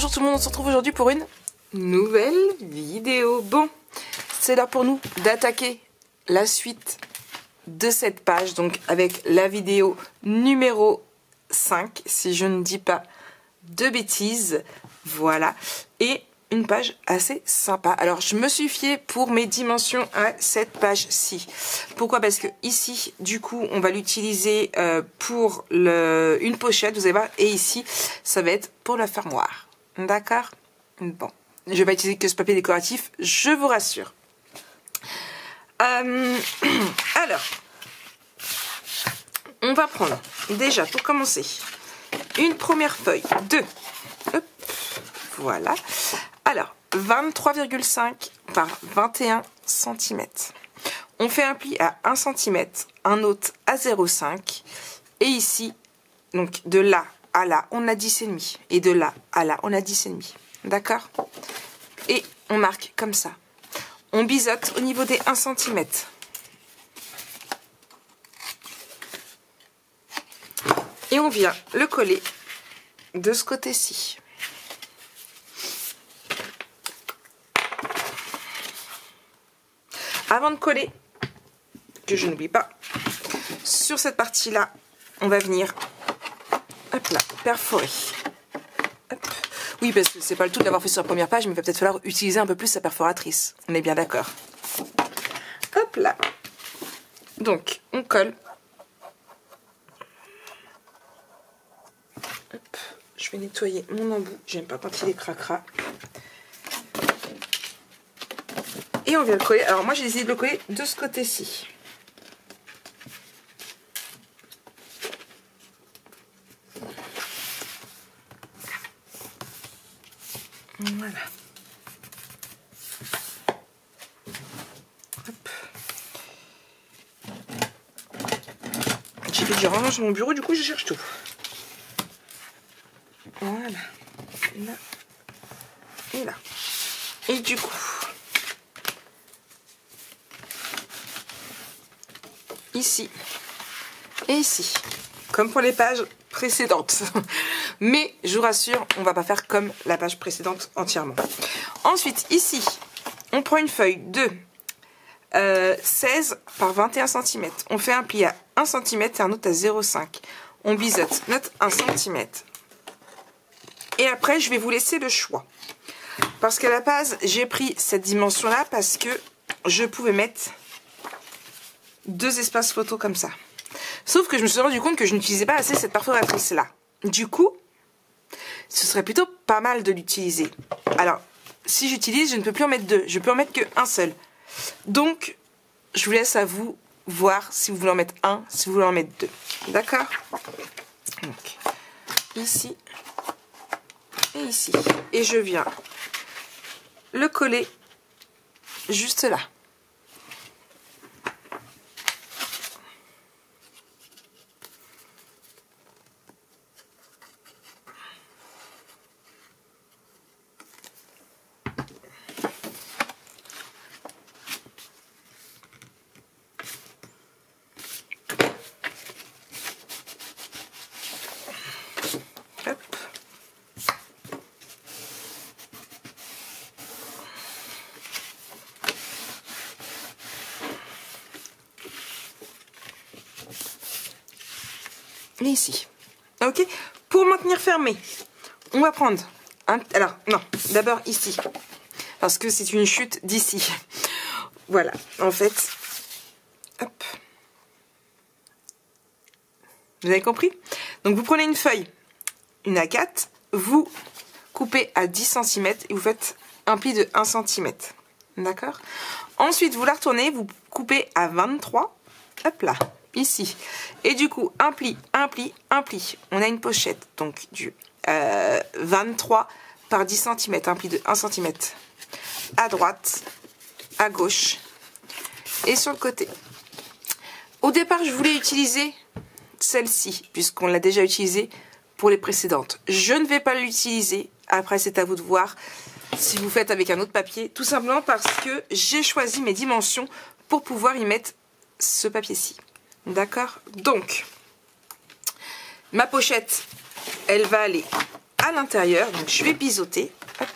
Bonjour tout le monde, on se retrouve aujourd'hui pour une nouvelle vidéo. Bon, c'est l'heure pour nous d'attaquer la suite de cette page, donc avec la vidéo numéro 5, si je ne dis pas de bêtises. Voilà, et une page assez sympa. Alors, je me suis fiée pour mes dimensions à cette page-ci. Pourquoi? Parce que ici, du coup, on va l'utiliser pour une pochette, vous allez voir, et ici, ça va être pour la fermoire. D'accord? Bon, je vais pas utiliser que ce papier décoratif, je vous rassure. Alors, on va prendre, déjà, pour commencer, une première feuille de... Hop, voilà. Alors, 23,5 par 21 cm. On fait un pli à 1 cm, un autre à 0,5. Et ici, donc de là à là, on a 10,5. Et de là à là, on a 10,5. D'accord? Et on marque comme ça. On biseaute au niveau des 1 cm. Et on vient le coller de ce côté-ci. Avant de coller, que je n'oublie pas, sur cette partie-là, on va venir, hop là, perforer. Hop. Oui, parce que c'est pas le tout d'avoir fait sur la première page, mais il va peut-être falloir utiliser un peu plus sa perforatrice. On est bien d'accord. Hop là. Donc, on colle. Hop. Je vais nettoyer mon embout. J'aime pas quand il est cracra. Et on vient le coller. Alors moi j'ai décidé de le coller de ce côté-ci. Voilà. Hop. J'ai fait du rangement sur mon bureau, du coup je cherche tout. Voilà. Là. Et là. Et du coup... ici et ici, comme pour les pages précédentes. Mais je vous rassure, on va pas faire comme la page précédente entièrement. Ensuite, ici, on prend une feuille de 16 par 21 cm. On fait un pli à 1 cm et un autre à 0,5. On biseaute notre 1 cm. Et après, je vais vous laisser le choix. Parce qu'à la base, j'ai pris cette dimension-là parce que je pouvais mettre 2 espaces photos comme ça. Sauf que je me suis rendu compte que je n'utilisais pas assez cette perforatrice là. Du coup, ce serait plutôt pas mal de l'utiliser. Alors, si j'utilise, je ne peux plus en mettre 2. Je peux en mettre qu'un seul. Donc, je vous laisse à vous voir si vous voulez en mettre 1, si vous voulez en mettre 2. D'accord? Donc, ici et ici. Et je viens le coller juste là. Et ici. Ok. Pour maintenir fermé, on va prendre un... Alors, non. D'abord ici. Parce que c'est une chute d'ici. Voilà. En fait... Hop. Vous avez compris? Donc, vous prenez une feuille, une A4, vous coupez à 10 cm et vous faites un pli de 1 cm. D'accord? Ensuite, vous la retournez, vous coupez à 23. Hop là. Ici. Et du coup, un pli, un pli, un pli. On a une pochette, donc du 23 par 10 cm, un pli de 1 cm à droite, à gauche et sur le côté. Au départ, je voulais utiliser celle-ci, puisqu'on l'a déjà utilisée pour les précédentes. Je ne vais pas l'utiliser. Après, c'est à vous de voir si vous faites avec un autre papier. Tout simplement parce que j'ai choisi mes dimensions pour pouvoir y mettre ce papier-ci. D'accord? Donc, ma pochette, elle va aller à l'intérieur. Donc je vais biseauter. Hop.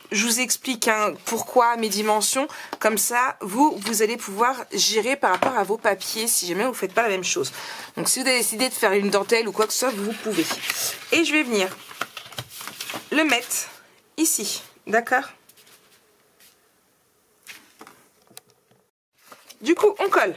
Je vous explique pourquoi mes dimensions. Comme ça, vous allez pouvoir gérer par rapport à vos papiers si jamais vous ne faites pas la même chose. Donc si vous avez décidé de faire une dentelle ou quoi que ce soit, vous pouvez. Et je vais venir le mettre ici. D'accord? Du coup, on colle.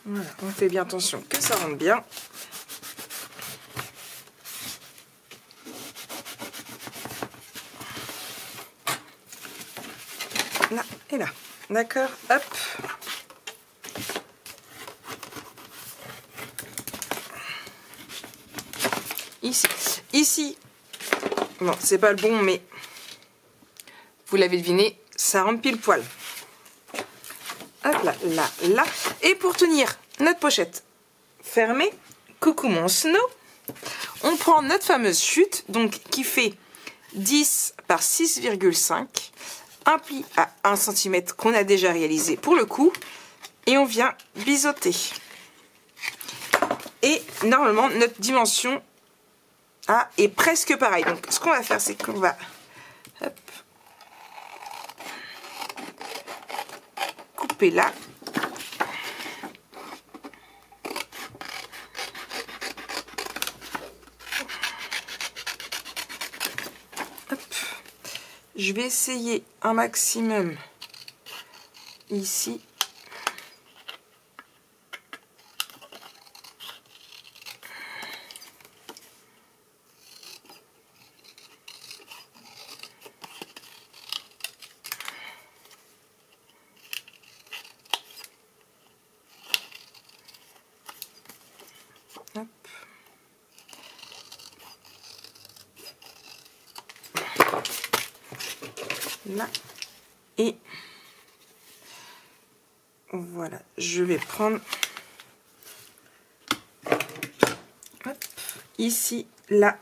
Voilà, on fait bien attention que ça rentre bien. Là et là. D'accord, hop. Ici, bon, c'est pas le bon, mais vous l'avez deviné, ça rentre pile poil. Hop là, là, là. Et pour tenir notre pochette fermée, coucou mon snow, on prend notre fameuse chute, donc qui fait 10 par 6,5, un pli à 1 cm qu'on a déjà réalisé pour le coup, et on vient biseauter. Et normalement, notre dimension est presque pareil. Donc ce qu'on va faire, c'est qu'on va hop, couper là. Hop. Je vais essayer un maximum ici. Hop. Là. Et voilà, je vais prendre hop, ici, là,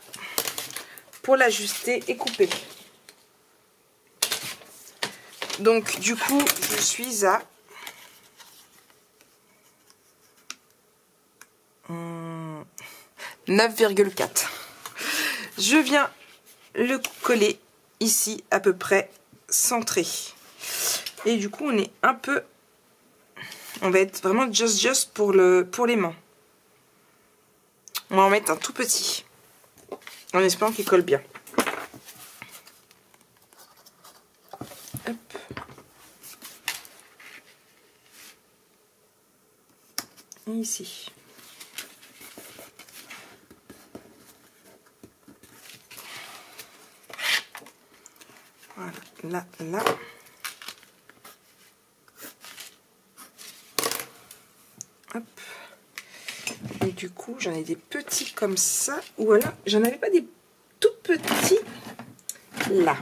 pour l'ajuster et couper. Donc du coup, je suis à 9,4. Je viens le coller ici à peu près centré. Et du coup, on est un peu... On va être vraiment just pour les mains. On va en mettre un tout petit. En espérant qu'il colle bien. Hop. Et ici. Voilà, là, là. Hop. Et du coup, j'en ai des petits comme ça. Ou alors, j'en avais pas des tout petits là.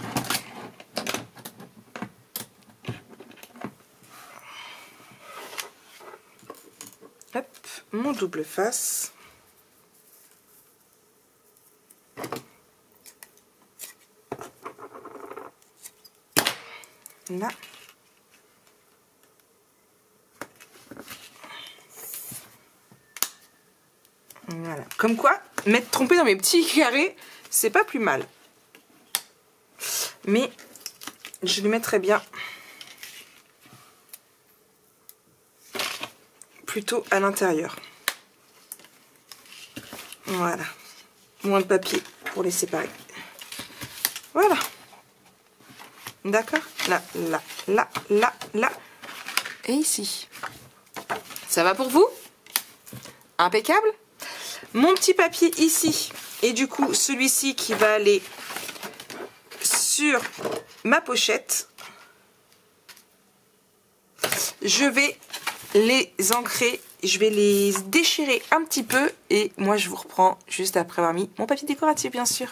Hop, mon double face. Là. Voilà. Comme quoi, m'être trompée dans mes petits carrés, c'est pas plus mal. Mais je les mettrai bien plutôt à l'intérieur. Voilà. Moins de papier pour les séparer. Voilà. D'accord? Là, là, là, là, là. Et ici. Ça va pour vous? Impeccable? Mon petit papier ici. Et du coup, celui-ci qui va aller sur ma pochette. Je vais les ancrer. Je vais les déchirer un petit peu. Et moi, je vous reprends juste après avoir mis mon papier décoratif, bien sûr.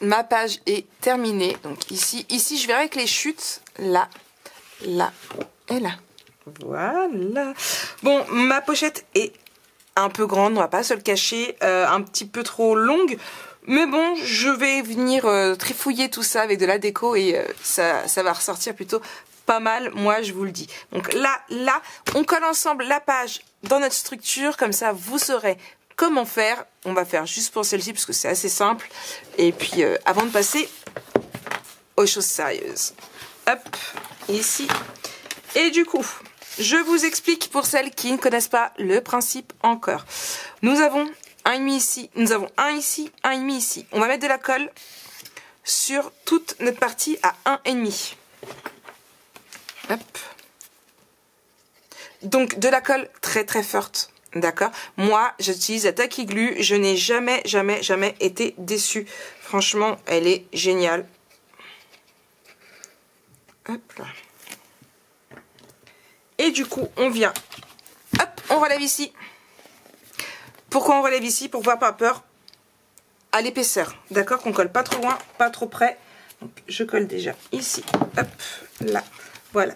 ma page est terminée. Donc ici, je verrai avec les chutes, là, là et là. Voilà. Bon, ma pochette est un peu grande, on va pas se le cacher, un petit peu trop longue. Mais bon, je vais venir trifouiller tout ça avec de la déco et ça va ressortir plutôt pas mal, moi je vous le dis. Donc là, on colle ensemble la page dans notre structure, comme ça vous saurez comment faire. On va faire juste pour celle-ci parce que c'est assez simple. Et puis avant de passer aux choses sérieuses. Hop, ici. Et du coup, je vous explique pour celles qui ne connaissent pas le principe encore. Nous avons un et demi ici, nous avons un ici, un et demi ici. On va mettre de la colle sur toute notre partie à 1,5. Hop. Donc de la colle très très forte, d'accord. Moi j'utilise la Tacky Glue, je n'ai jamais été déçue. Franchement elle est géniale. Hop là. Et du coup on vient, hop, on relève ici. Pourquoi on relève ici? Pour voir par peur à l'épaisseur, d'accord, qu'on colle pas trop loin, pas trop près. Donc je colle déjà ici, hop, là. Voilà,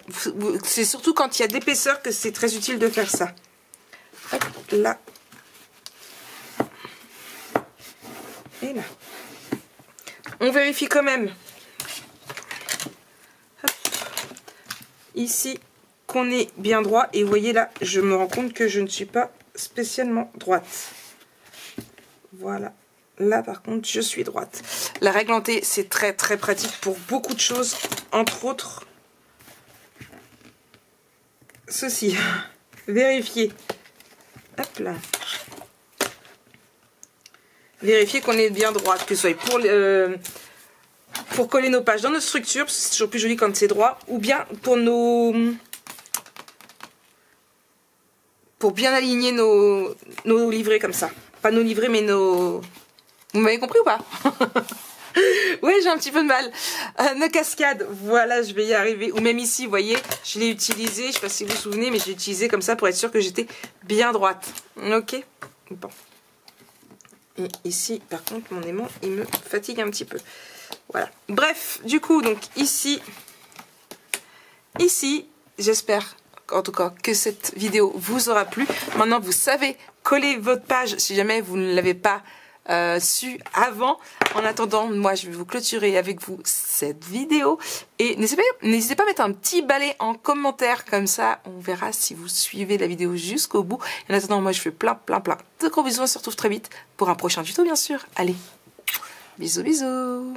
c'est surtout quand il y a de l'épaisseur que c'est très utile de faire ça. Hop, là. Et là. On vérifie quand même. Hop. Ici, qu'on est bien droit. Et vous voyez là, je me rends compte que je ne suis pas spécialement droite. Voilà. Là, par contre, je suis droite. La règle en T, c'est très très pratique pour beaucoup de choses. Entre autres... ceci, vérifier, hop là, vérifier qu'on est bien droit, que ce soit pour coller nos pages dans notre structure, parce que c'est toujours plus joli quand c'est droit, ou bien pour bien aligner nos livrets comme ça, pas nos livrets mais nos... Vous m'avez compris ou pas? Oui, j'ai un petit peu de mal. Nos cascades, voilà, je vais y arriver. Ou même ici, vous voyez, je l'ai utilisé. Je ne sais pas si vous vous souvenez, mais je l'ai utilisé comme ça pour être sûr que j'étais bien droite. Ok. Bon. Et ici, par contre, mon aimant, il me fatigue un petit peu. Voilà. Bref, du coup, donc ici, j'espère en tout cas que cette vidéo vous aura plu. Maintenant, vous savez coller votre page si jamais vous ne l'avez pas su avant. En attendant, moi je vais vous clôturer avec vous cette vidéo et n'hésitez pas à mettre un petit balai en commentaire, comme ça on verra si vous suivez la vidéo jusqu'au bout. Et en attendant, moi je fais plein de gros bisous, on se retrouve très vite pour un prochain tuto bien sûr. Allez, bisous bisous.